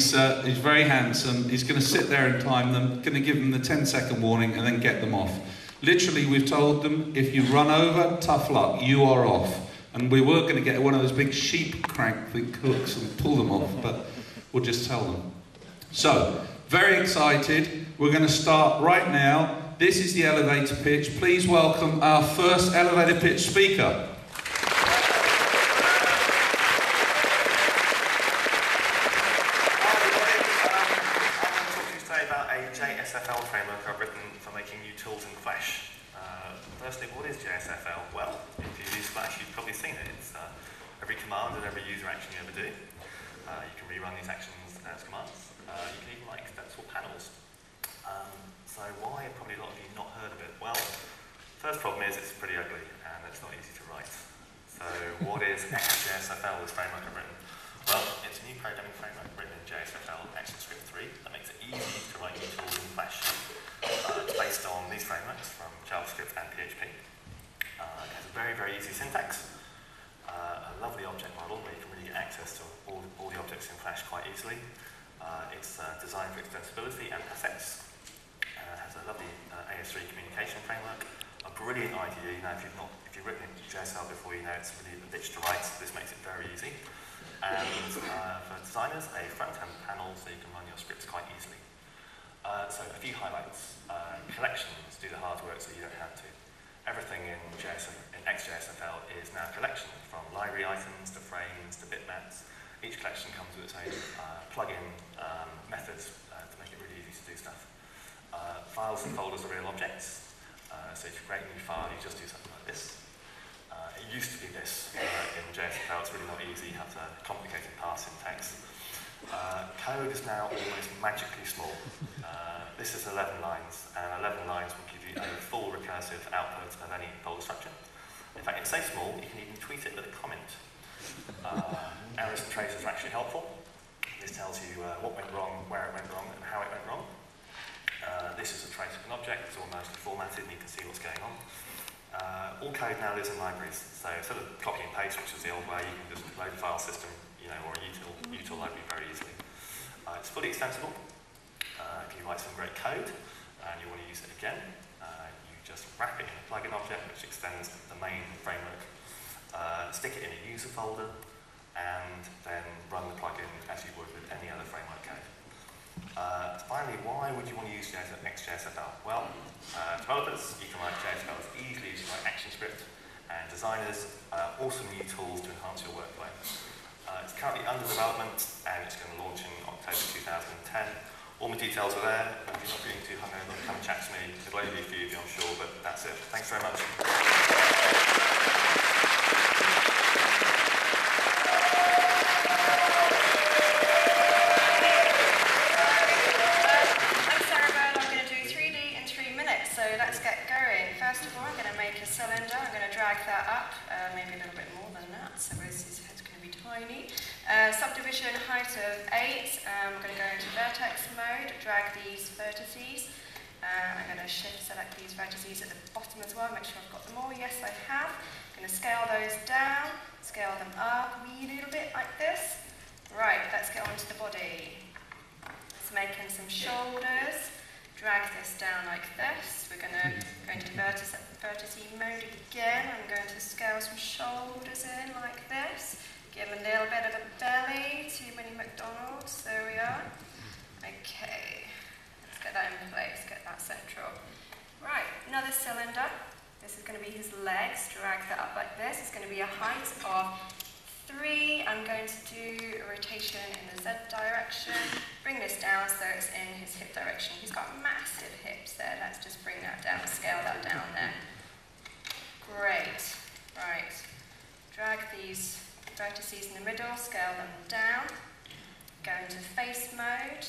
he's very handsome. He's going to sit there and time them, going to give them the 10-second warning and then get them off. Literally, we've told them, if you run over, tough luck, you are off. And we were going to get one of those big sheep crank hooks and pull them off, but we'll just tell them. So, very excited. We're going to start right now. This is the elevator pitch. Please welcome our first elevator pitch speaker. JSFL framework I've written for making new tools in Flash. Firstly, what is JSFL? Well, if you use Flash, you've probably seen it. It's every command and every user action you ever do. You can rerun these actions as commands. You can even write extensible panels. So why have probably a lot of you not heard of it? Well, first problem is it's pretty ugly and it's not easy to write. So what is JSFL, this framework I've written? Well, it's a new programming framework written in JSFL ActionScript 3 that makes it easy to write new tools in Flash. It's based on these frameworks from JavaScript and PHP. It has a very, very easy syntax, a lovely object model where you can really get access to all the objects in Flash quite easily. It's designed for extensibility and assets. Has a lovely AS3 communication framework, a brilliant IDE. Now, if you've written in JSL before, you know it's really a bitch to write. This makes it very easy. And for designers, a front-end panel so you can run your scripts quite easily. So a few highlights. Collections do the hard work so you don't have to. Everything in XJSFL is now a collection, from library items to frames to bitmaps. Each collection comes with its own plug-in methods to make it really easy to do stuff. Files and folders are real objects. So if you create a new file, you just do something like this. It used to be this in JSFL. It's really not easy. You have to complicated path syntax. Code is now almost magically small. This is 11 lines, and 11 lines will give you a full recursive output of any folder structure. In fact, it's so small you can even tweet it with a comment. Errors and traces are actually helpful. This tells you what went wrong, where it went wrong, and how it went wrong. This is a trace of an object. It's almost formatted, and you can see what's going on. All code now lives in libraries, so instead of copy and paste, which is the old way, you can just load a file system, or a util library very easily. It's fully extensible. If you write some great code and you want to use it again, you just wrap it in a plugin object which extends the main framework, stick it in a user folder, and then run the plugin as you would with any other framework code. Finally, why would you want to use XJSFL? Well, developers, you can write JSFL as easily as you write ActionScript, and designers, awesome new tools to enhance your workflow. It's currently under development, and it's going to launch in October 2010. All my details are there, and if you're not feeling too hungover, come and chat to me. It'll only be a few of you, I'm sure, but that's it. Thanks very much. Cylinder. I'm going to drag that up, maybe a little bit more than that, so his head's going to be tiny. Subdivision height of 8. I'm going to go into vertex mode, drag these vertices. I'm going to shift select these vertices at the bottom as well, make sure I've got them all. Yes, I have. I'm going to scale those down, scale them up a wee little bit like this. Right, let's get on to the body. Let's make in some shoulders. Drag this down like this. We're going to go into vertice mode again. I'm going to scale some shoulders in like this. Give them a little bit of a belly. Too many McDonald's. There we are. Okay. Let's get that in place. Get that central. Right. Another cylinder. This is going to be his legs. Drag that up like this. It's going to be a height of 3. I'm going to do a rotation in the Z direction. Bring this down so it's in his hip direction. He's got massive hips there. Let's just bring that down, scale that down there. Great. Right. Drag these vertices in the middle, scale them down. Go into face mode.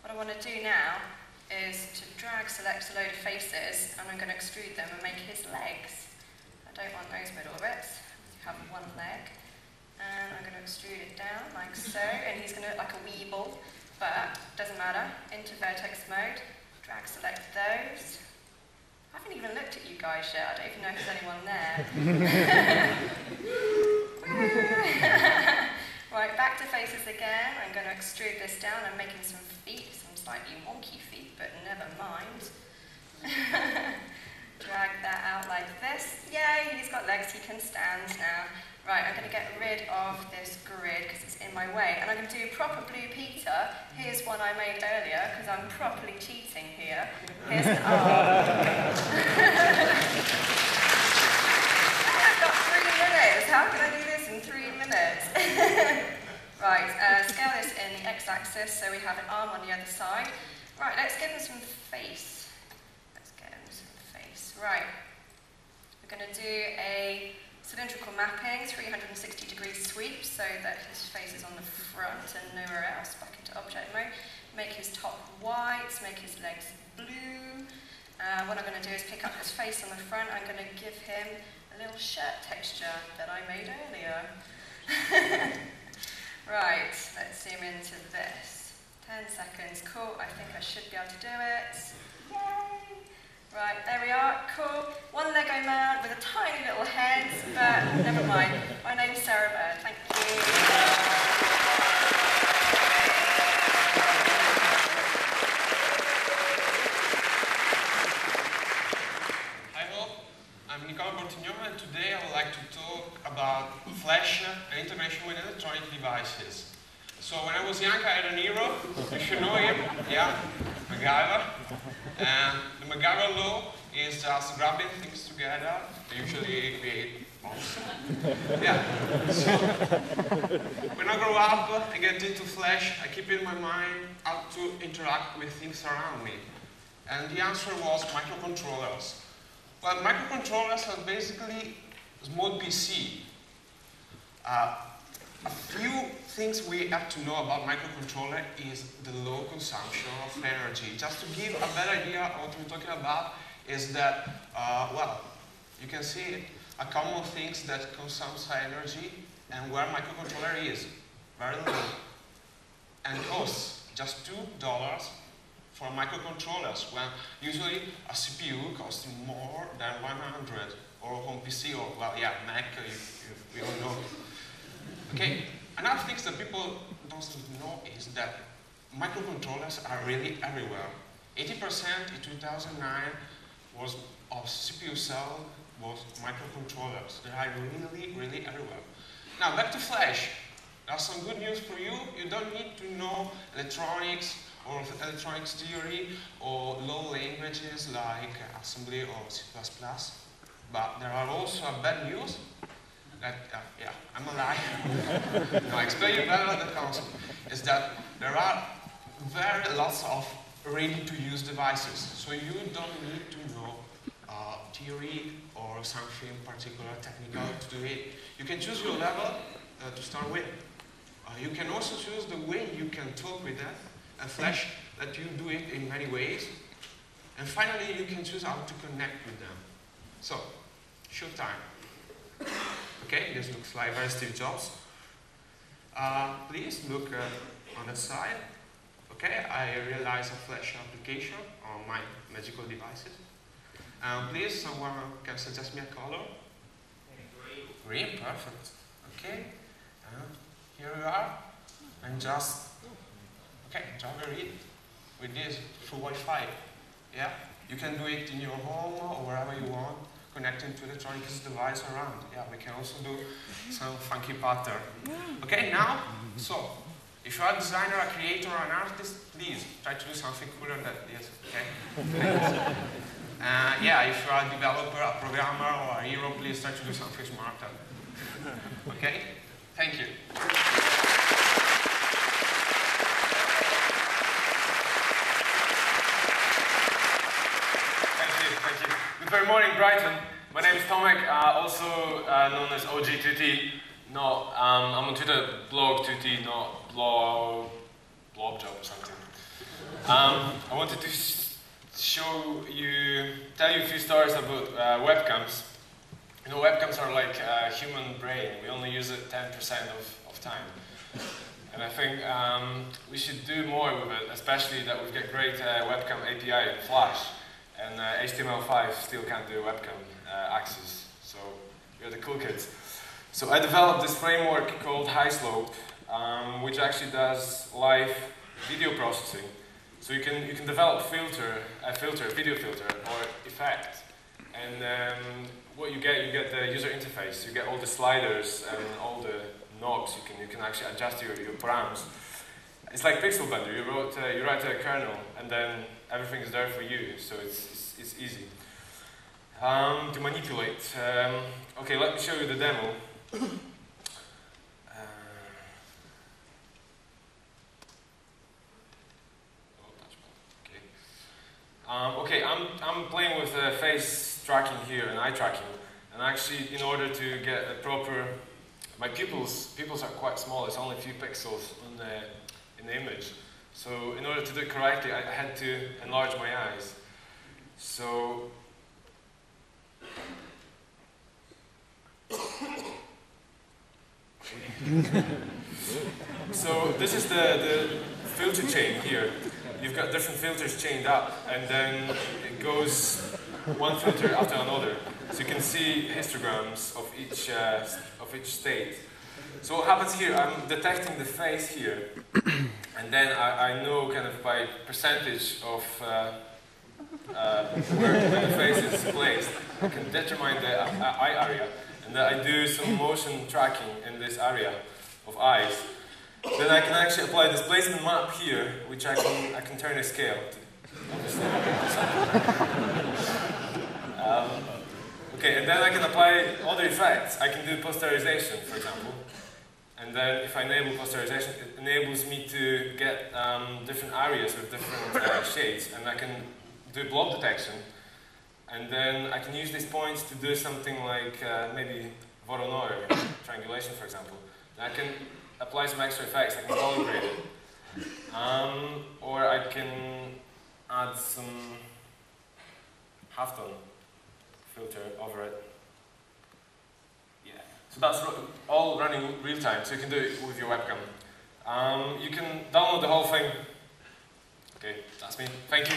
What I want to do now is to select a load of faces, and I'm going to extrude them and make his legs. I don't want those middle bits. You have one leg. And I'm going to extrude it down like so, and he's going to look like a weeble, but doesn't matter. Into vertex mode, drag select those. I haven't even looked at you guys yet, I don't even know if there's anyone there. Right, back to faces again. I'm going to extrude this down. I'm making some feet, some slightly wonky feet, but never mind. Drag that out like this. Yay, he's got legs, he can stand now. Right, I'm going to get rid of this grid because it's in my way. And I'm going to do proper Blue Peter. Here's one I made earlier because I'm properly cheating here. Here's an arm. I've got 3 minutes. How can I do this in 3 minutes? Right, scale this in the x-axis so we have an arm on the other side. Right, let's give him some face. Let's get him some face. Right, we're going to do a cylindrical mapping, 360-degree sweep so that his face is on the front and nowhere else. Back into object mode. Make his top white, make his legs blue. What I'm going to do is pick up his face on the front. I'm going to give him a little shirt texture that I made earlier. Right, let's zoom into this. 10 seconds, cool. I think I should be able to do it. Yay! Right, there we are, cool. One Lego man with a tiny little head, but never mind. My name's Sarah Bird, thank you. Hi all, I'm Nicola Bortignone and today I would like to talk about Flash and integration with electronic devices. So when I was young I had an hero, you should know him, yeah, MacGyver. And the MacGyver law is just grabbing things together, they usually create bombs. Yeah, so when I grow up and get into Flash, I keep in my mind how to interact with things around me. And the answer was microcontrollers. Well, microcontrollers are basically small PC. A few things we have to know about microcontroller is the low consumption of energy. Just to give a better idea of what we're talking about is that, well, you can see a common things that consumes energy and where microcontroller is, very low. And costs just $2 for microcontrollers, when usually a CPU costs more than 100, or home PC, or, well, yeah, Mac, we all know. Okay, another thing that people don't know is that microcontrollers are really everywhere. 80% in 2009 was of CPU cell was microcontrollers. They are really, really everywhere. Now back to Flash. There's some good news for you. You don't need to know electronics or electronics theory or low languages like assembly or C++. But there are also bad news. That, yeah, I'm a liar. No, I explain you better the concept. Is that there are lots of ready-to-use devices. So you don't need to know theory or something particular technical to do it. You can choose your level to start with. You can also choose the way you can talk with that, and Flash that you do it in many ways. And finally, you can choose how to connect with them. So, showtime. Okay, this looks like very Steve Jobs. Please look on the side. Okay, I realize a Flash application on my magical devices. Please, someone can suggest me a color? Green, perfect. Okay, here we are. And just, okay, Java read with this through Wi-Fi. Yeah, you can do it in your home or wherever you want, connecting to electronics device around. Yeah, we can also do some funky pattern. Okay, now, so, if you are a designer, a creator, or an artist, please try to do something cooler than this, okay? Yeah, if you are a developer, a programmer, or a hero, please try to do something smarter. Okay? Thank you. Thank you. Good morning, Brighton. My name is Tomek, also known as OG2T. No, I'm on Twitter, blog 2T, not blog job or something. I wanted to tell you a few stories about webcams. You know, webcams are like a human brain. We only use it 10% of time. And I think we should do more with it, especially that we've got great webcam API in Flash. And HTML5 still can't do webcam access. So we're the cool kids. So I developed this framework called HighSlope. which actually does live video processing. So you can develop a video filter or effect, and what you get the user interface. You get all the sliders and all the knobs. You can actually adjust your params. It's like Pixel Blender. You write a kernel, and then everything is there for you. So it's easy to manipulate. Okay, let me show you the demo. Okay, I'm playing with face tracking here and eye tracking, and actually, in order to get a proper, my pupils are quite small. It's only a few pixels in the image. So in order to do it correctly, I had to enlarge my eyes. So so this is the filter chain here. You've got different filters chained up, and then it goes one filter after another. So you can see histograms of each state. So what happens here, I'm detecting the face here, and then I know kind of by percentage of where the face is placed. I can determine the eye area, and then I do some motion tracking in this area of eyes. Then I can actually apply this placement map here, which I can turn a scale to. Okay, and then I can apply other effects. I can do posterization, for example. And then if I enable posterization, it enables me to get different areas with different shades, and I can do blob detection. And then I can use these points to do something like maybe Voronoi triangulation, for example. And I can apply some extra effects. I can color grade it, or I can add some halftone filter over it. Yeah. So that's all running real time. So you can do it with your webcam. You can download the whole thing. Okay, that's me. Thank you.